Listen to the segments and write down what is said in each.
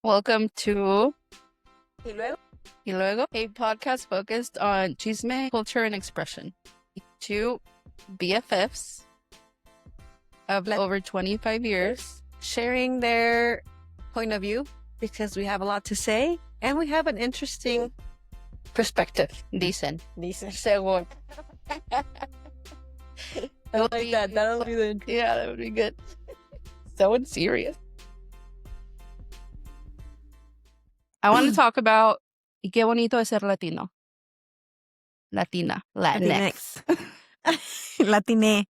Welcome to Y luego, Y Luego, a podcast focused on chisme, culture, and expression. Two BFFs of over 25 years. sharing their point of view because we have a lot to say and we have an interesting Perspective. Dicen. según. I like that. That'll be the Yeah, that would be good. So serious. I want to talk about y qué bonito es ser Latino. Latina. Latinx. Latine.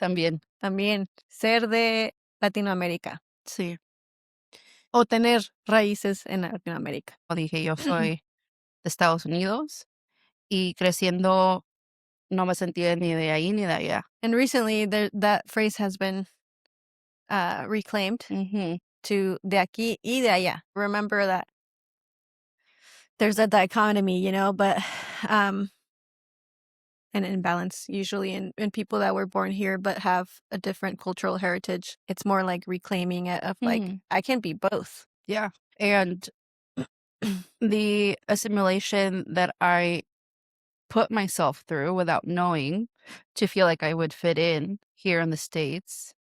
También. Ser de Latinoamérica. Sí. O tener raíces en Latinoamérica. Como dije, yo soy de Estados Unidos y creciendo no me sentía ni de ahí ni de allá. And recently, that phrase has been reclaimed to de aquí y de allá. Remember that there's a dichotomy, but an imbalance usually in people that were born here but have a different cultural heritage. It's more like reclaiming it of like, I can be both. Yeah. And the assimilation that I put myself through without knowing to feel like I would fit in here in the States,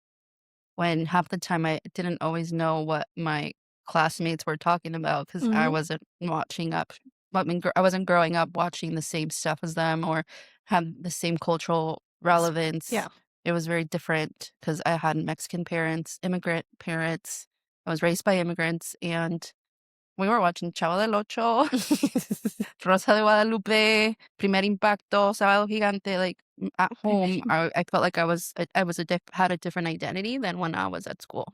when half the time I didn't always know what my classmates were talking about because I wasn't watching up. I wasn't growing up watching the same stuff as them or had the same cultural relevance. Yeah. It was very different because I had Mexican parents, immigrant parents. I was raised by immigrants, and we were watching Chavo del Ocho, Rosa de Guadalupe, Primer Impacto, Sábado Gigante. Like at home, I felt like had a different identity than when I was at school.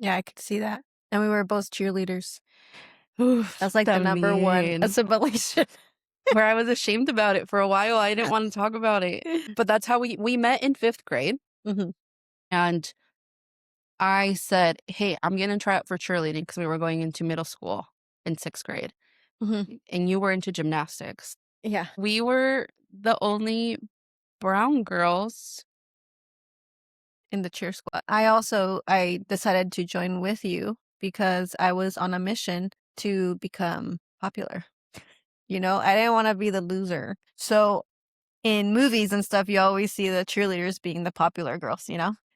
Yeah, I could see that. And we were both cheerleaders. That's like the number one También. assimilation. Where I was ashamed about it for a while. I didn't want to talk about it. But that's how we met in 5th grade. And I said, hey, I'm going to try out for cheerleading because we were going into middle school in 6th grade. And you were into gymnastics. Yeah. We were the only brown girls in the cheer squad. I decided to join with you because I was on a mission to become popular. I didn't want to be the loser. So in movies and stuff, you always see the cheerleaders being the popular girls,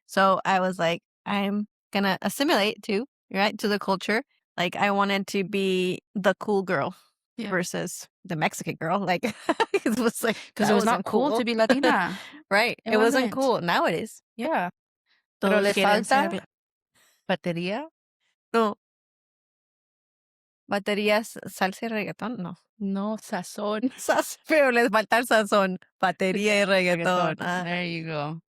So I was like, I'm going to assimilate too, right, to the culture. Like I wanted to be the cool girl versus the Mexican girl. Like it was like, because it was not cool to be Latina. Right. It wasn't cool. Now it is. Yeah. Pero le falta batería. No. Baterías, salsa y reggaetón, no. No, sazón. Pero les falta el sazón. Batería y reggaetón. There you go.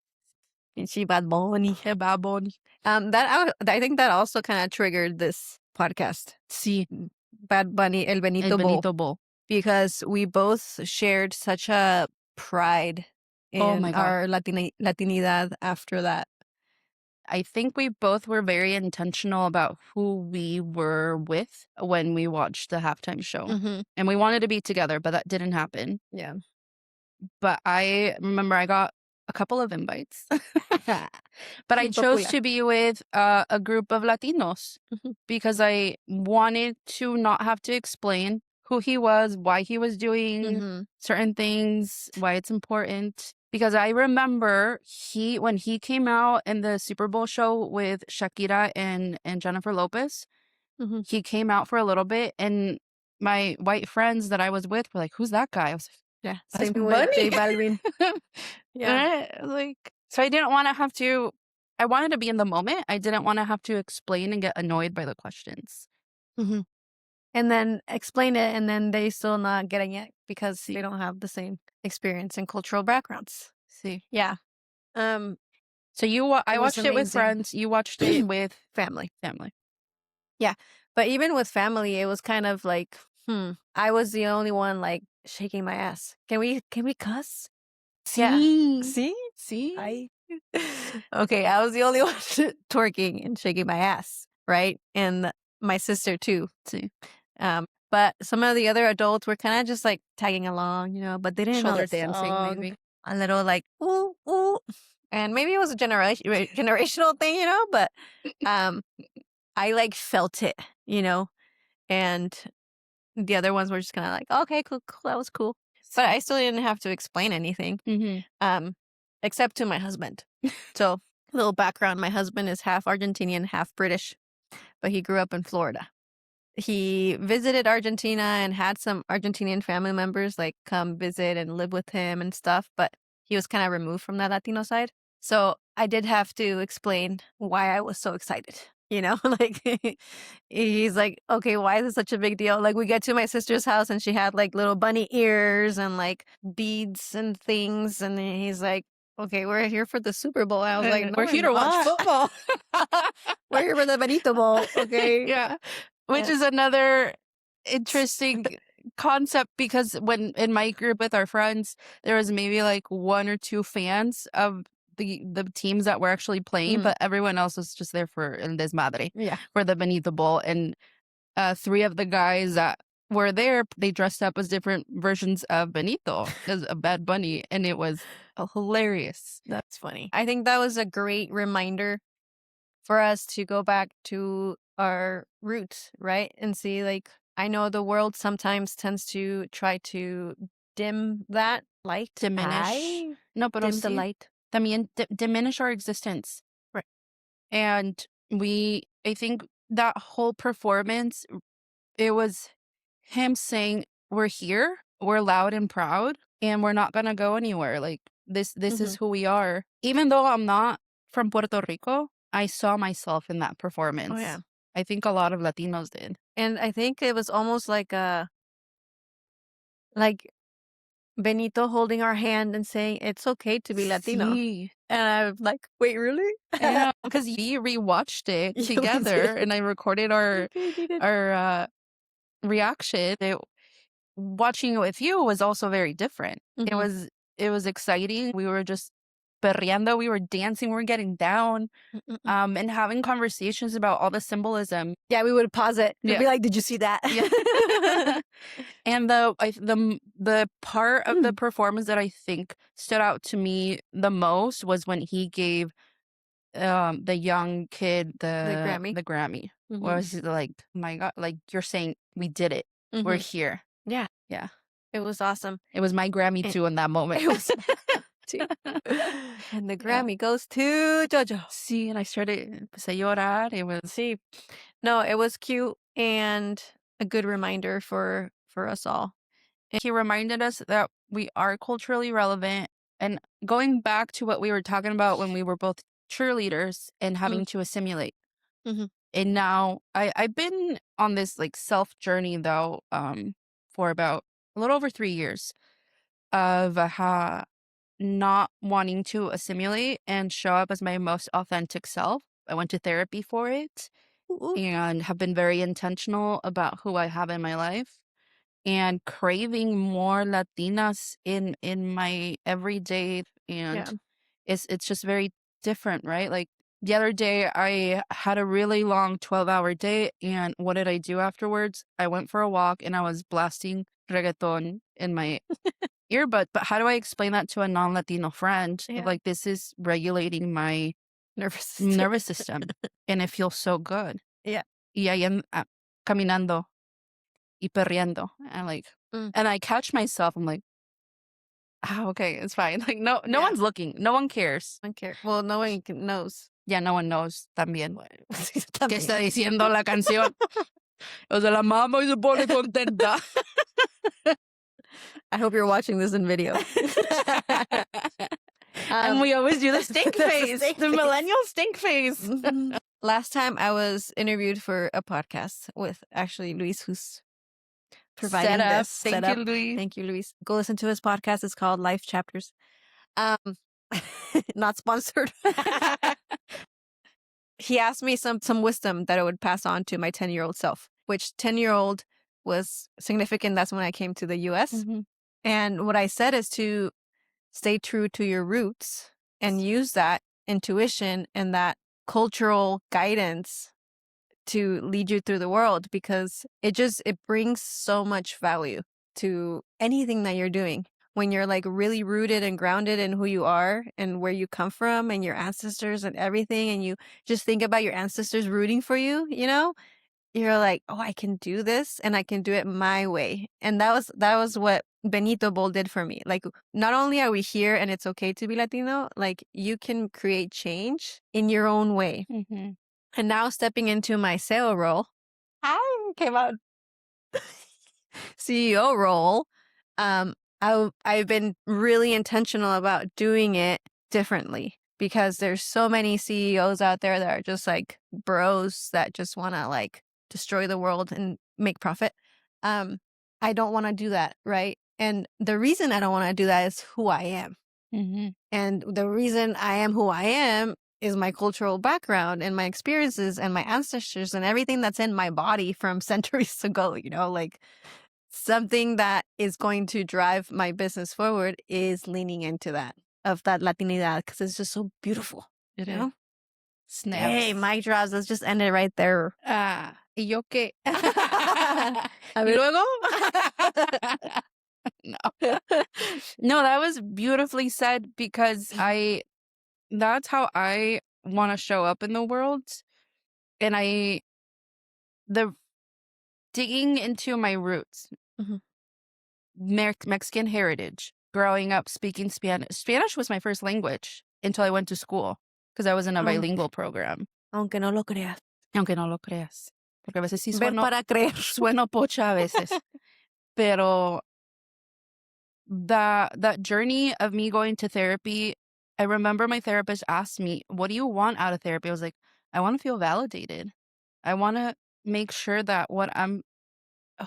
Pinche Bad Bunny. Bad Bunny. I think that also kind of triggered this podcast. Sí. Bad Bunny, El Benito Bowl. Because we both shared such a pride in our Latinidad after that. I think we both were very intentional about who we were with when we watched the halftime show. And we wanted to be together, but that didn't happen. Yeah. But I remember I got a couple of invites. But I chose to be with a group of Latinos because I wanted to not have to explain who he was, why he was doing certain things, why it's important. Because I remember when he came out in the Super Bowl show with Shakira and Jennifer Lopez, he came out for a little bit, and my white friends that I was with were like, "Who's that guy?" I was like, "Yeah, same with J Balvin." Yeah, so I didn't want to have to. I wanted to be in the moment. I didn't want to have to explain and get annoyed by the questions. And then explain it, and then they still not getting it because they don't have the same experience and cultural backgrounds. See, yeah. So I watched it with friends. You watched it with family. Yeah, but even with family, it was kind of like, I was the only one like shaking my ass. Can we cuss? See? Yeah. See. Okay, I was the only one twerking and shaking my ass, right? And my sister too. See. But some of the other adults were kind of just like tagging along, but they didn't know the dancing, song. maybe. A little like, ooh, ooh. And maybe it was a generational thing, but I like felt it, you know, and the other ones were just kind of like, okay, cool, cool, that was cool. But I still didn't have to explain anything, except to my husband. So, little background: my husband is half Argentinian, half British, but he grew up in Florida. He visited Argentina and had some Argentinian family members like come visit and live with him and stuff, but he was kind of removed from that Latino side. So I did have to explain why I was so excited. You know, like he's like, okay, why is it such a big deal? Like, we get to my sister's house and she had like little bunny ears and like beads and things. And then he's like, okay, we're here for the Super Bowl. I was like, no, we're here to watch football. We're here for the Bonito Bowl. Okay. Yeah. Which is another interesting concept, because when in my group with our friends, there was maybe like one or two fans of the teams that were actually playing, but everyone else was just there for El Desmadre, for the Benito Bowl. And 3 of the guys that were there, they dressed up as different versions of Benito, as a Bad Bunny, and it was hilarious. That's funny. I think that was a great reminder for us to go back to our roots, right? And see, like, I know the world sometimes tends to try to dim that light. Diminish. No, but dim the light. También diminish our existence. Right. And I think that whole performance, it was him saying, we're here, we're loud and proud, and we're not gonna go anywhere. Like, this is who we are. Even though I'm not from Puerto Rico, I saw myself in that performance. Oh, yeah. I think a lot of Latinos did. And I think it was almost like Benito holding our hand and saying, it's okay to be Latino. Sí. And I'm like, wait, really? Yeah, because we rewatched it together, and I recorded our reaction. Watching it with you was also very different. It was exciting. We were just perreando, we were dancing, we were getting down, and having conversations about all the symbolism. Yeah, we would pause it and be like, did you see that? Yeah. And the part of the performance that I think stood out to me the most was when he gave the young kid the Grammy. Where was like, my God, like, you're saying we did it. We're here. Yeah. Yeah. It was awesome. It was my Grammy too in that moment. It was too. And the Grammy goes to Jojo. Sí, and I empecé a llorar. It was... Sí. No, it was cute and a good reminder for us all. And he reminded us that we are culturally relevant. And going back to what we were talking about when we were both cheerleaders and having to assimilate. And now I've been on this like self journey though, for about a little over 3 years of not wanting to assimilate and show up as my most authentic self. I went to therapy for it and have been very intentional about who I have in my life and craving more Latinas in my everyday. And it's just very different, right? Like, the other day I had a really long 12-hour day, and what did I do afterwards? I went for a walk and I was blasting reggaeton in my earbud. But how do I explain that to a non-Latino friend? Like, this is regulating my nervous system and it feels so good. Yeah. Y ahí caminando y perreando, and like, and I catch myself. I'm like, oh, okay, it's fine. Like, no one's looking. No one cares. No one cares. Well, no one knows. Yeah, no one knows también. ¿Qué está diciendo la canción? O sea, la mamá se pone contenta. I hope you're watching this in video. And we always do the stink face, the millennial stink face. Last time I was interviewed for a podcast with actually Luis, who's providing this setup. Thank you, Luis. Go listen to his podcast. It's called Life Chapters. Not sponsored. He asked me some wisdom that I would pass on to my 10-year-old self, which 10-year-old was significant. That's when I came to the US. And what I said is to stay true to your roots and use that intuition and that cultural guidance to lead you through the world, because it brings so much value to anything that you're doing, when you're like really rooted and grounded in who you are and where you come from and your ancestors and everything, and you just think about your ancestors rooting for you, you're like, oh, I can do this and I can do it my way. And that was what Benito Bowl did for me. Like, not only are we here and it's okay to be Latino, like you can create change in your own way. Mm-hmm. And now stepping into my CEO role, CEO role, I've been really intentional about doing it differently because there's so many CEOs out there that are just like bros that just want to like destroy the world and make profit. I don't want to do that, right? And the reason I don't want to do that is who I am. Mm-hmm. And the reason I am who I am is my cultural background and my experiences and my ancestors and everything that's in my body from centuries ago, like something that is going to drive my business forward is leaning into that, of that Latinidad, because it's just so beautiful. It You is. know? Snaps. Hey, mic drops. Let's just end it right there. ¿Y yo qué? A ¿Y ver. luego? No. No, that was beautifully said because that's how I want to show up in the world. And the digging into my roots, Mhm. Mexican heritage, growing up speaking Spanish. Spanish was my first language until I went to school because I was in a bilingual program. Aunque no lo creas. Aunque no lo creas. Porque a veces sí Ver para creer. sueno pocha a veces. Pero that journey of me going to therapy, I remember my therapist asked me, what do you want out of therapy? I was like, I want to feel validated. I want to make sure that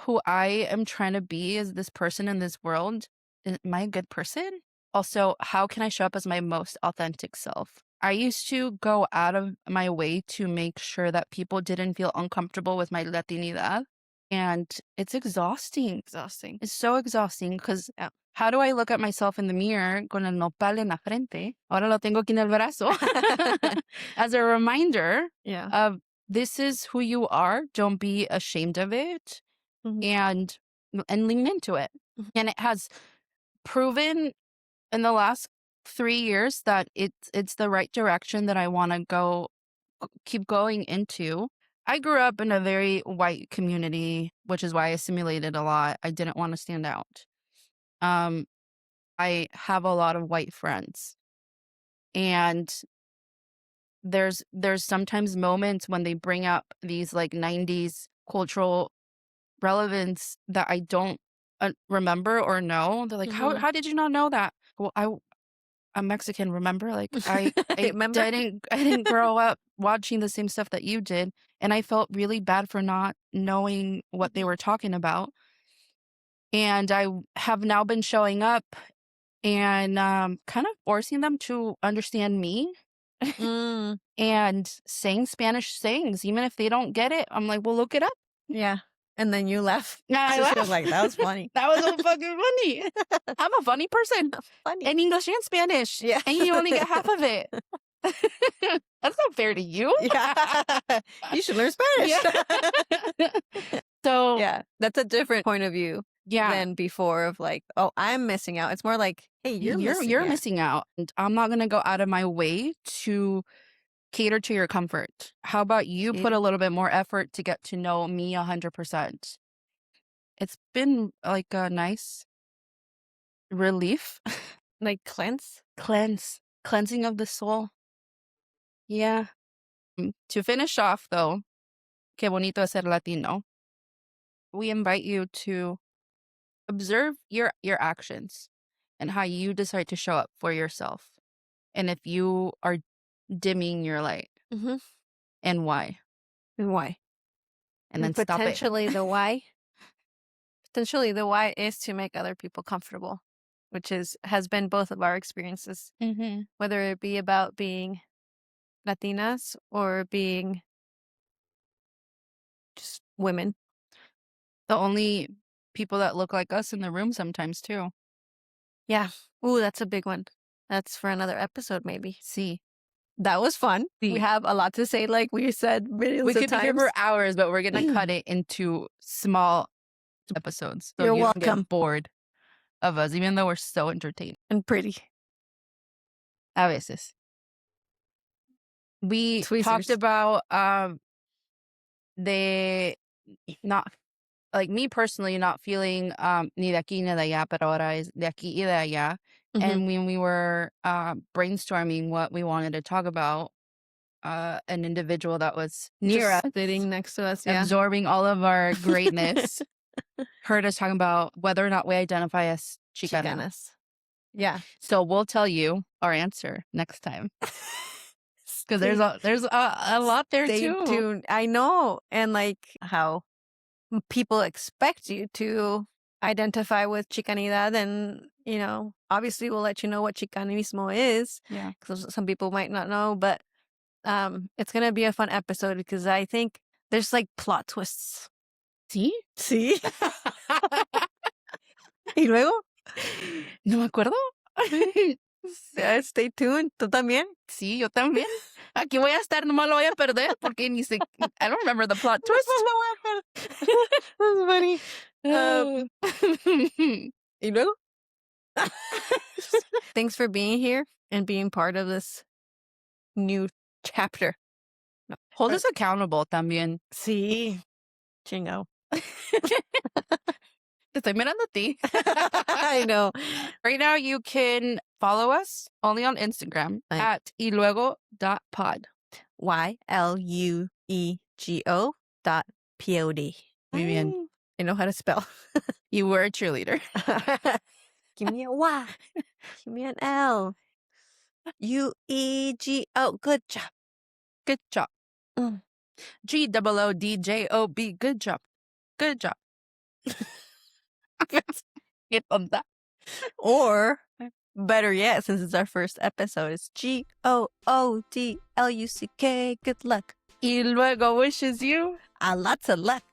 who I am trying to be as this person in this world, am I a good person? Also, how can I show up as my most authentic self? I used to go out of my way to make sure that people didn't feel uncomfortable with my Latinidad. And it's exhausting. It's so exhausting because how do I look at myself in the mirror con el nopal en la frente? Ahora lo tengo aquí en el brazo. As a reminder of this is who you are. Don't be ashamed of it. And lean into it. And it has proven in the last 3 years that it's the right direction that I want to keep going into. I grew up in a very white community, which is why I assimilated a lot. I didn't want to stand out. I have a lot of white friends, and there's sometimes moments when they bring up these like 90s cultural relevance that I don't remember or know. They're like, how did you not know that? Well, I'm Mexican, remember? Like I didn't grow up watching the same stuff that you did, and I felt really bad for not knowing what they were talking about. And I have now been showing up and kind of forcing them to understand me and saying Spanish sayings, even if they don't get it. I'm like, well, look it up. Yeah. And then you left. Yeah, I So she laughed. was like, that was funny. That was so fucking funny. I'm a funny person. Funny. In English and Spanish. Yeah. And you only get half of it. That's not fair to you. Yeah. You should learn Spanish. Yeah. So yeah, that's a different point of view than before of like, oh, I'm missing out. It's more like, hey, you're missing out. And I'm not going to go out of my way to cater to your comfort. How about you put a little bit more effort to get to know me 100%? It's been like a nice relief. Like Cleansing of the soul. Yeah. To finish off though, qué bonito es ser Latino. We invite you to observe your actions and how you decide to show up for yourself. And if you are dimming your light, and why. And then stop it. Potentially the why. Potentially the why is to make other people comfortable, which has been both of our experiences, whether it be about being Latinas or being just women. The only people that look like us in the room sometimes too. Yeah. Ooh, that's a big one. That's for another episode, maybe. See. That was fun. We have a lot to say, like we said millions of times. We could be here for hours, but we're going to cut it into small episodes. So You're you welcome. don't get bored. of us, even though we're so entertaining. And pretty. A veces. We Tweezers. talked about the not, like me personally, not feeling ni de aquí ni de allá, pero ahora es de aquí y de allá. And when we were brainstorming what we wanted to talk about, an individual that was near us, sitting next to us, yeah, absorbing all of our greatness, heard us talking about whether or not we identify as Chicana. Chicanas. Yeah. So we'll tell you our answer next time. Because there's a lot there Stay too. tuned. I know. And like how people expect you to identify with Chicanidad, and you know, obviously we'll let you know what Chicanismo is. Yeah. Because some people might not know, but it's gonna be a fun episode because I think there's like plot twists. ¿Sí? Sí. ¿Y luego? No me acuerdo. Stay tuned. ¿Tú también? Sí, yo también. Aquí voy a estar, no me lo voy a perder porque ni sé. I don't remember the plot twist. That's funny. ¿Y luego? Thanks for being here and being part of this new chapter. No, hold us accountable también. Sí. Chingo. Te estoy mirando a ti. I know. Right now, you can follow us only on Instagram at yluego.pod. YLUEGO.pod. Muy bien. I know how to spell. You were a cheerleader. Give me a Y. Give me an L. UEGO. Good job. Good job. GOODJOB. Good job. Good job. Qué tonta. Or, better yet, since it's our first episode, it's GOODLUCK. Good luck. Y luego wishes you lots of luck.